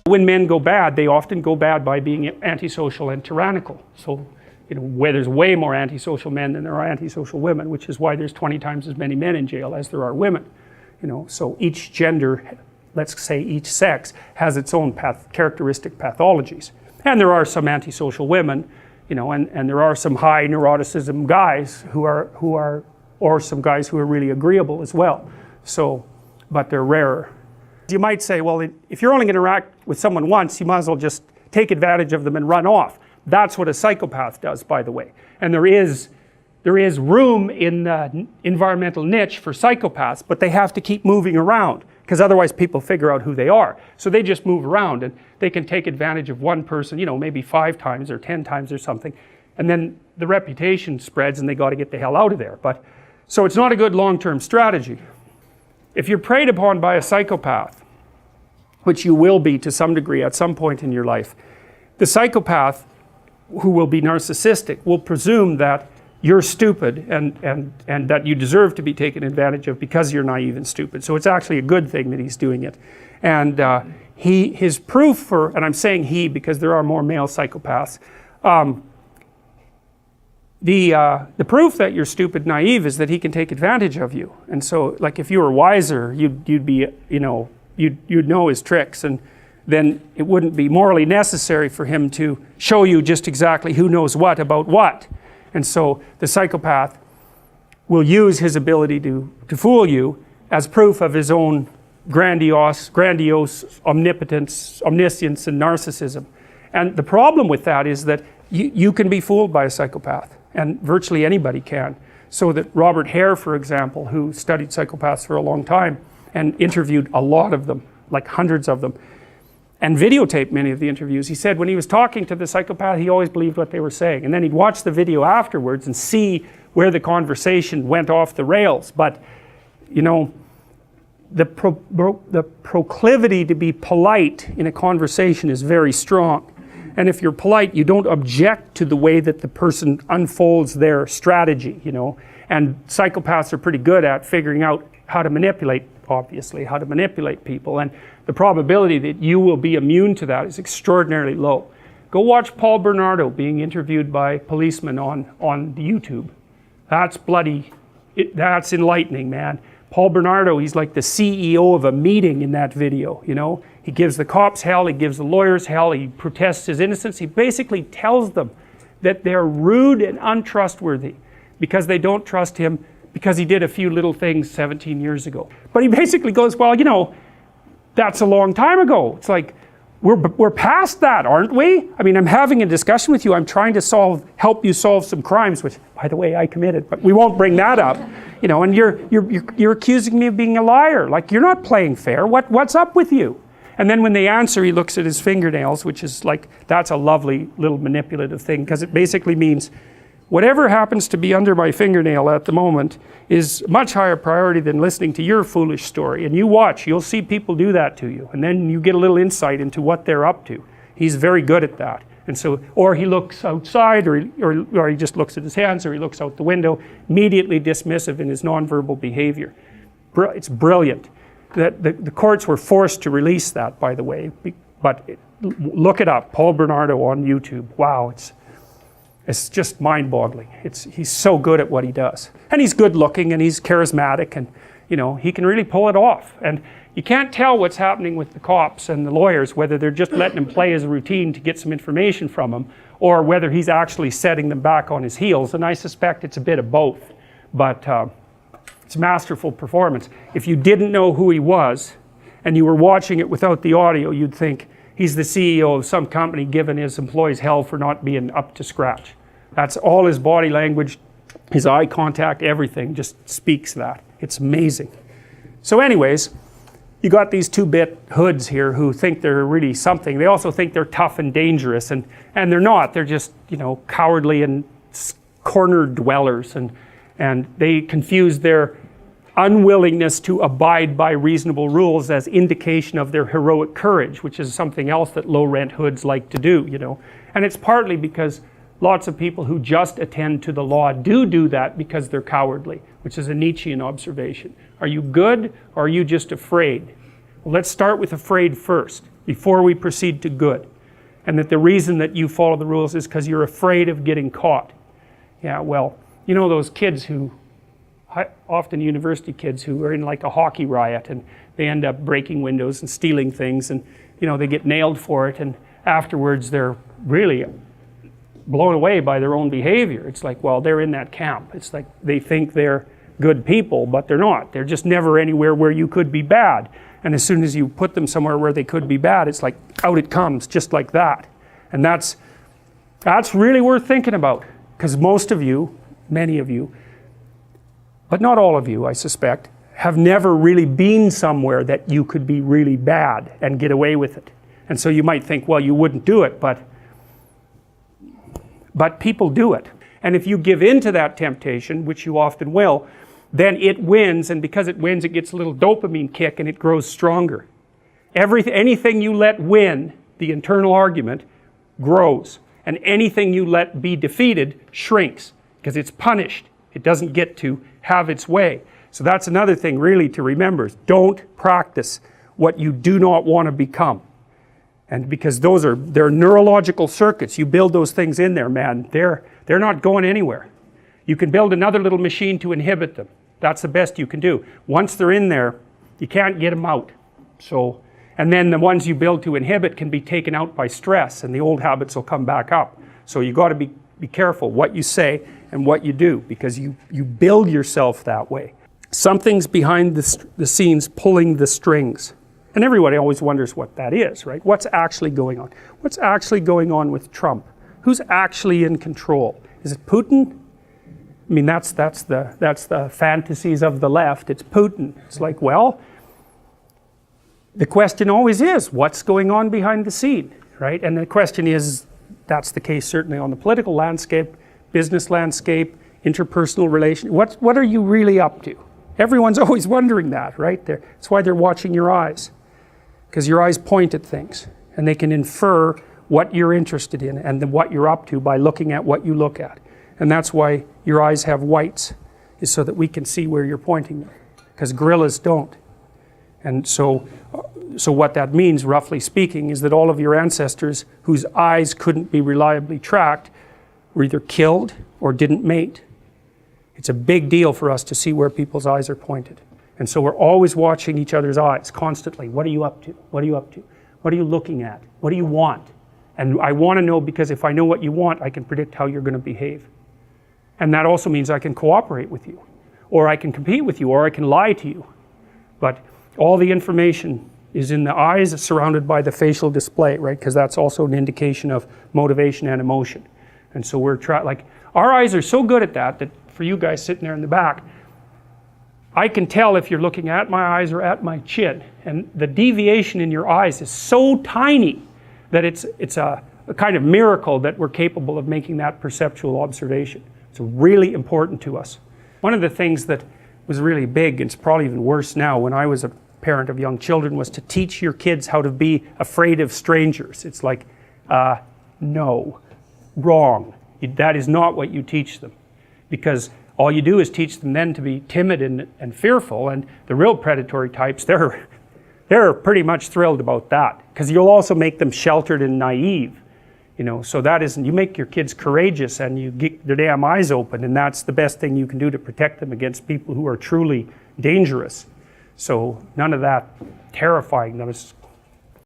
When men go bad, they often go bad by being antisocial and tyrannical. So, where there's way more antisocial men than there are antisocial women, which is why there's 20 times as many men in jail as there are women. So each gender, let's say each sex, has its own characteristic pathologies. And there are some antisocial women, and there are some high neuroticism guys who are, or some guys who are really agreeable as well. So, but they're rarer. You might say, well, if you're only going to interact with someone once, you might as well just take advantage of them and run off. That's what a psychopath does, by the way. And there is room in the environmental niche for psychopaths, but they have to keep moving around, because otherwise people figure out who they are. So they just move around, and they can take advantage of one person, maybe 5 times or 10 times or something, and then the reputation spreads and they got to get the hell out of there. So it's not a good long-term strategy. If you're preyed upon by a psychopath, which you will be to some degree at some point in your life, the psychopath, who will be narcissistic, will presume that you're stupid and that you deserve to be taken advantage of because you're naive and stupid. So it's actually a good thing that he's doing it. And his proof for, and I'm saying he because there are more male psychopaths, the proof that you're stupid, naive, is that he can take advantage of you. And so, like, if you were wiser, you'd be, you'd know his tricks, and then it wouldn't be morally necessary for him to show you just exactly who knows what about what. And so the psychopath will use his ability to fool you as proof of his own grandiose omnipotence, omniscience, and narcissism. And the problem with that is that you can be fooled by a psychopath. And virtually anybody can. So that Robert Hare, for example, who studied psychopaths for a long time and interviewed a lot of them, like hundreds of them, and videotaped many of the interviews, he said when he was talking to the psychopath, he always believed what they were saying. And then he'd watch the video afterwards and see where the conversation went off the rails. But, the proclivity to be polite in a conversation is very strong. And if you're polite, you don't object to the way that the person unfolds their strategy, And psychopaths are pretty good at figuring out how to manipulate, obviously, how to manipulate people. And the probability that you will be immune to that is extraordinarily low. Go watch Paul Bernardo being interviewed by policemen on YouTube. That's that's enlightening, man. Paul Bernardo, he's like the CEO of a meeting in that video, He gives the cops hell, he gives the lawyers hell, he protests his innocence. He basically tells them that they're rude and untrustworthy because they don't trust him because he did a few little things 17 years ago. But he basically goes, well, that's a long time ago. It's like, we're past that, aren't we? I mean, I'm having a discussion with you. I'm trying to help you solve some crimes, which, by the way, I committed, but we won't bring that up. And you're accusing me of being a liar. Like, you're not playing fair. What's up with you? And then when they answer, he looks at his fingernails, which is like, that's a lovely little manipulative thing, because it basically means whatever happens to be under my fingernail at the moment is much higher priority than listening to your foolish story. And you watch, you'll see people do that to you. And then you get a little insight into what they're up to. He's very good at that. And so, or he looks outside, or he just looks at his hands, or he looks out the window, immediately dismissive in his nonverbal behavior. It's brilliant. The courts were forced to release that, by the way. But look it up, Paul Bernardo on YouTube. Wow, it's just mind-boggling. He's so good at what he does. And he's good-looking, and he's charismatic, and he can really pull it off. And you can't tell what's happening with the cops and the lawyers, whether they're just letting him play his routine to get some information from him, or whether he's actually setting them back on his heels. And I suspect it's a bit of both. But it's masterful performance. If you didn't know who he was, and you were watching it without the audio, you'd think he's the CEO of some company giving his employees hell for not being up to scratch. That's all his body language, his eye contact, everything just speaks that. It's amazing. So anyways, you got these 2-bit hoods here who think they're really something. They also think they're tough and dangerous, and they're not. They're just, cowardly and corner dwellers, and they confuse their unwillingness to abide by reasonable rules as indication of their heroic courage, which is something else that low-rent hoods like to do, And it's partly because lots of people who just attend to the law do that because they're cowardly, which is a Nietzschean observation. Are you good, or are you just afraid? Well, let's start with afraid first. before we proceed to good. And that the reason that you follow the rules is because you're afraid of getting caught. Yeah, well, you know those kids who, often university kids who are in like a hockey riot and they end up breaking windows and stealing things, and you know they get nailed for it, and afterwards they're really blown away by their own behavior. It's like, well, they're in that camp. It's like they think they're good people, but they're not. They're just never anywhere where you could be bad. And as soon as you put them somewhere where they could be bad, it's like out it comes, just like that. And that's really worth thinking about, because most of you, many of you, but not all of you, I suspect, have never really been somewhere that you could be really bad and get away with it. And so you might think, well, you wouldn't do it, but people do it. And if you give in to that temptation, which you often will, then it wins, and because it wins, it gets a little dopamine kick and it grows stronger. Anything you let win, the internal argument, grows. And anything you let be defeated shrinks, because it's punished. It doesn't get to have its way. So that's another thing really to remember, is don't practice what you do not want to become. And because they're neurological circuits, you build those things in there, man, they're not going anywhere. You can build another little machine to inhibit them. That's the best you can do. Once they're in there, you can't get them out. And then the ones you build to inhibit can be taken out by stress, and the old habits will come back up. So you got to be careful what you say and what you do, because you build yourself that way. Something's behind the scenes pulling the strings. And everybody always wonders what that is, right? What's actually going on? What's actually going on with Trump? Who's actually in control? Is it Putin? I mean, that's the fantasies of the left. It's Putin. It's like, well, the question always is, what's going on behind the scene, right? And the question is, that's the case certainly on the political landscape, business landscape, interpersonal relations. What are you really up to? Everyone's always wondering that, right? That's why they're watching your eyes, because your eyes point at things, and they can infer what you're interested in and what you're up to by looking at what you look at. And that's why your eyes have whites, is so that we can see where you're pointing them, because gorillas don't. And so what that means, roughly speaking, is that all of your ancestors whose eyes couldn't be reliably tracked were either killed or didn't mate. It's a big deal for us to see where people's eyes are pointed. And so we're always watching each other's eyes constantly. What are you up to? What are you up to? What are you looking at? What do you want? And I want to know, because if I know what you want, I can predict how you're going to behave. And that also means I can cooperate with you, or I can compete with you, or I can lie to you. But all the information is in the eyes, surrounded by the facial display, right? Because that's also an indication of motivation and emotion. And so we're like, our eyes are so good at that for you guys sitting there in the back, I can tell if you're looking at my eyes or at my chin. And the deviation in your eyes is so tiny that it's a kind of miracle that we're capable of making that perceptual observation. It's really important to us. One of the things that was really big, and it's probably even worse now, when I was a parent of young children, was to teach your kids how to be afraid of strangers. It's like, no, wrong. That is not what you teach them. Because all you do is teach them then to be timid and fearful, and the real predatory types, they're pretty much thrilled about that, because you'll also make them sheltered and naive. You know, so that isn't, you make your kids courageous and you get their damn eyes open, and that's the best thing you can do to protect them against people who are truly dangerous. So none of that terrifying them. It's